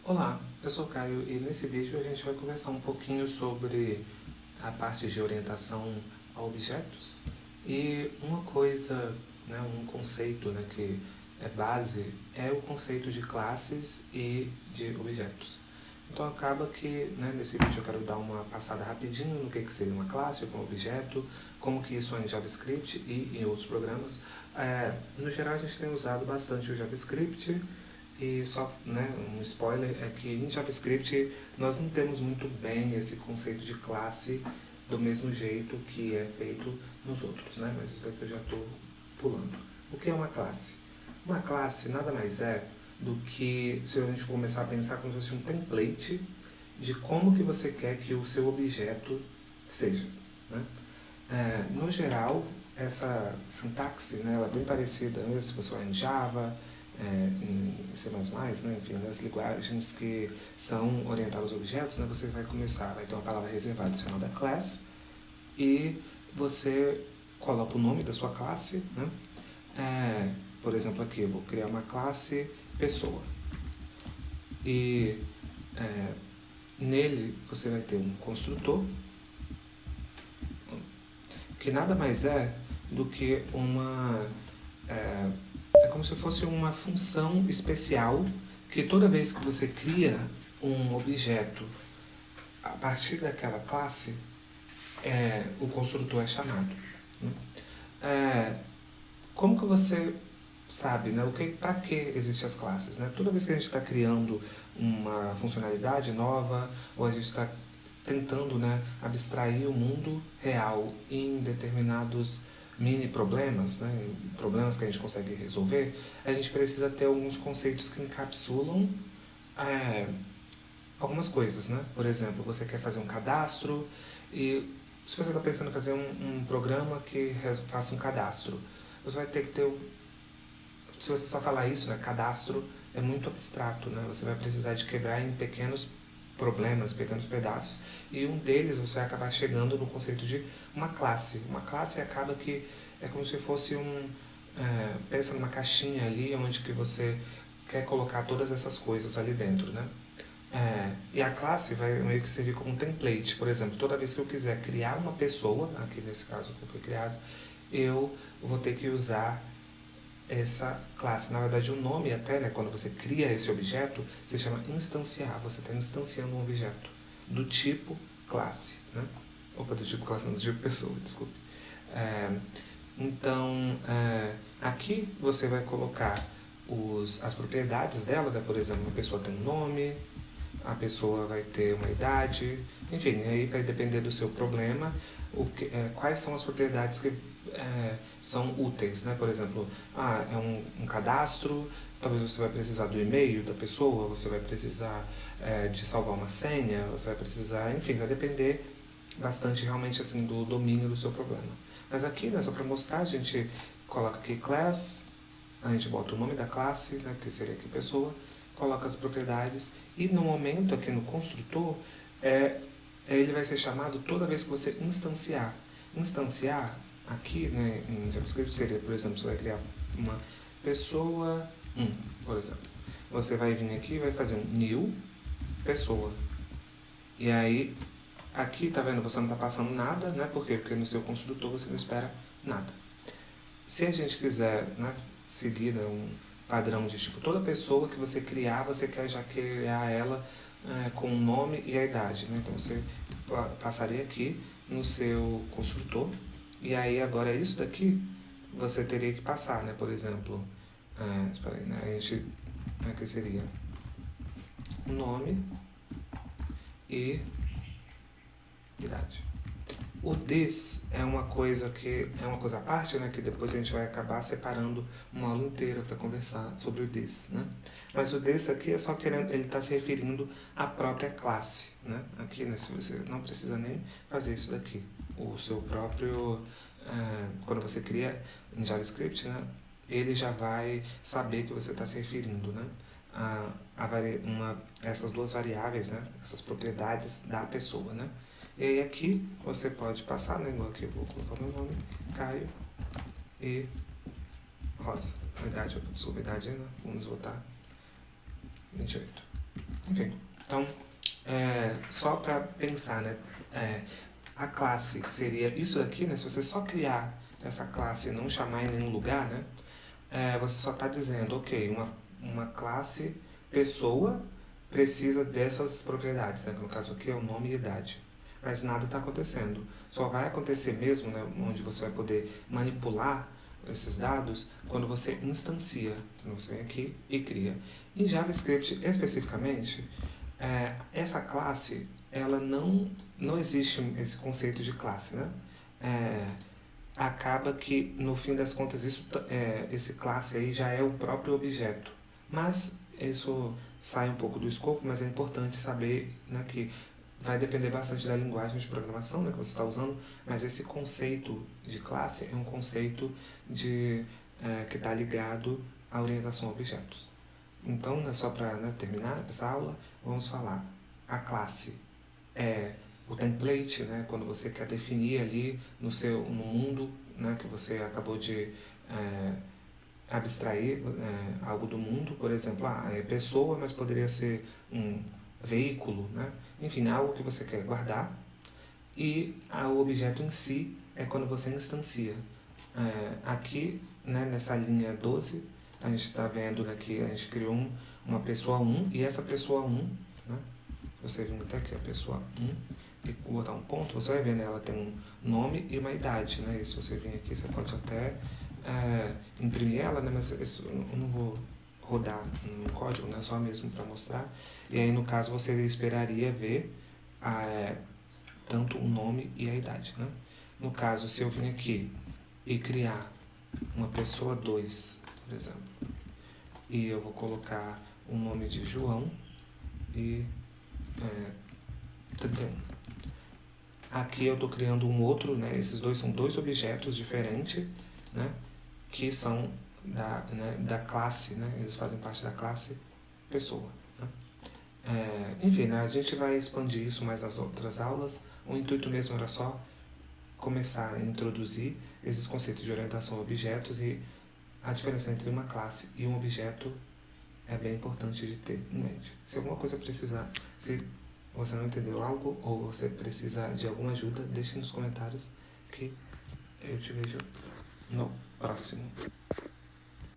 Olá, eu sou o Caio e nesse vídeo a gente vai conversar um pouquinho sobre a parte de orientação a objetos e uma coisa, um conceito que é base é o conceito de classes e de objetos. Então acaba que nesse vídeo eu quero dar uma passada rapidinho no que seria uma classe ou um objeto, como que isso é em JavaScript e em outros programas. No geral a gente tem usado bastante o JavaScript. E só um spoiler é que em JavaScript nós não temos muito bem esse conceito de classe do mesmo jeito que é feito nos outros, mas isso aqui eu já estou pulando. O que é uma classe? Uma classe nada mais é do que, se a gente começar a pensar como se fosse um template de como que você quer que o seu objeto seja. No geral, essa sintaxe ela é bem parecida se você vai em Java, em C++, enfim, nas linguagens que são orientadas aos objetos, você vai ter uma palavra reservada chamada class e você coloca o nome da sua classe, por exemplo aqui eu vou criar uma classe pessoa e nele você vai ter um construtor que nada mais é do que é como se fosse uma função especial que toda vez que você cria um objeto a partir daquela classe, o construtor é chamado. Como que você sabe para que existem as classes? Toda vez que a gente está criando uma funcionalidade nova ou a gente está tentando abstrair o mundo real em determinados mini problemas, problemas que a gente consegue resolver, a gente precisa ter alguns conceitos que encapsulam algumas coisas. Por exemplo, você quer fazer um cadastro e se você está pensando em fazer um programa que faça um cadastro, você vai ter que ter, se você só falar isso, cadastro é muito abstrato, você vai precisar de quebrar em pequenos problemas, pequenos pedaços, e um deles você vai acabar chegando no conceito de uma classe. Uma classe acaba que é como se fosse pensa numa caixinha ali, onde que você quer colocar todas essas coisas ali dentro, e a classe vai meio que servir como um template. Por exemplo, toda vez que eu quiser criar uma pessoa, aqui nesse caso que foi criado, eu vou ter que usar essa classe. Na verdade, o nome até, quando você cria esse objeto, se chama instanciar. Você está instanciando um objeto do tipo classe. Opa, do tipo classe não, do tipo pessoa, desculpe. Então, aqui você vai colocar as propriedades dela, por exemplo, a pessoa tem um nome, a pessoa vai ter uma idade, enfim, aí vai depender do seu problema, quais são as propriedades que são úteis, Por exemplo, é um cadastro, talvez você vai precisar do e-mail da pessoa, você vai precisar de salvar uma senha, você vai precisar, enfim, vai depender bastante realmente assim do domínio do seu problema. Mas aqui, só para mostrar, a gente coloca aqui class, a gente bota o nome da classe, que seria aqui pessoa, coloca as propriedades e no momento aqui no construtor, ele vai ser chamado toda vez que você instanciar. Instanciar aqui, em JavaScript seria, por exemplo, você vai criar uma pessoa 1, por exemplo. Você vai vir aqui e vai fazer um new pessoa. E aí, aqui, tá vendo, você não está passando nada, Por quê? Porque no seu construtor você não espera nada. Se a gente quiser seguir um padrão de tipo, toda pessoa que você criar, você quer já criar ela com o nome e a idade. Então você passaria aqui no seu construtor e aí agora isso daqui você teria que passar, por exemplo, espera aí, a gente, aqui seria nome e idade. O this é uma coisa à parte, que depois a gente vai acabar separando uma aula inteira para conversar sobre o this, Mas o this aqui é só ele está se referindo à própria classe, Aqui, você não precisa nem fazer isso daqui. O seu próprio, quando você cria em JavaScript, ele já vai saber que você está se referindo, essas duas variáveis, essas propriedades da pessoa, E aí aqui você pode passar, igual aqui eu vou colocar meu nome, Caio e Rosa. A idade, a idade ainda, vamos botar 28. Enfim, então, só para pensar, né? A classe seria isso aqui, né? Se você só criar essa classe e não chamar em nenhum lugar, né? Você só está dizendo, ok, uma classe pessoa precisa dessas propriedades, né? No caso aqui é o nome e idade. Mas nada está acontecendo. Só vai acontecer mesmo, né? Onde você vai poder manipular esses dados quando você instancia. Quando você vem aqui e cria. Em JavaScript especificamente, essa classe, ela não existe esse conceito de classe, né? Acaba que, no fim das contas, esse classe aí já é o próprio objeto. Mas isso sai um pouco do escopo, mas é importante saber, né, que vai depender bastante da linguagem de programação, né, que você está usando, mas esse conceito de classe é um conceito que está ligado à orientação a objetos. Então, né, só para, né, terminar essa aula, vamos falar. A classe é o template, né, quando você quer definir ali no mundo, né, que você acabou de abstrair algo do mundo, por exemplo, é pessoa, mas poderia ser um veículo, né? Enfim, algo que você quer guardar. E o objeto em si é quando você instancia. Aqui, né, nessa linha 12, a gente está vendo, né, que a gente criou uma pessoa 1, e essa pessoa 1, né, você vem até aqui a pessoa 1, e botar um ponto, você vai ver, né, ela tem um nome e uma idade, né, e se você vir aqui, você pode até imprimir ela, né, mas isso eu não vou rodar no código, né, só mesmo para mostrar. E aí, no caso, você esperaria ver tanto o nome e a idade, né? No caso, se eu vim aqui e criar uma pessoa 2, por exemplo, e eu vou colocar o nome de João e 31. Aqui eu estou criando um outro, né? Esses dois são dois objetos diferentes, né? Que são da classe, né? Eles fazem parte da classe pessoa. Né? Enfim, né? A gente vai expandir isso mais nas outras aulas. O intuito mesmo era só começar a introduzir esses conceitos de orientação a objetos, e a diferença entre uma classe e um objeto é bem importante de ter em mente. Se alguma coisa precisar, se você não entendeu algo ou você precisa de alguma ajuda, deixe nos comentários que eu te vejo no próximo.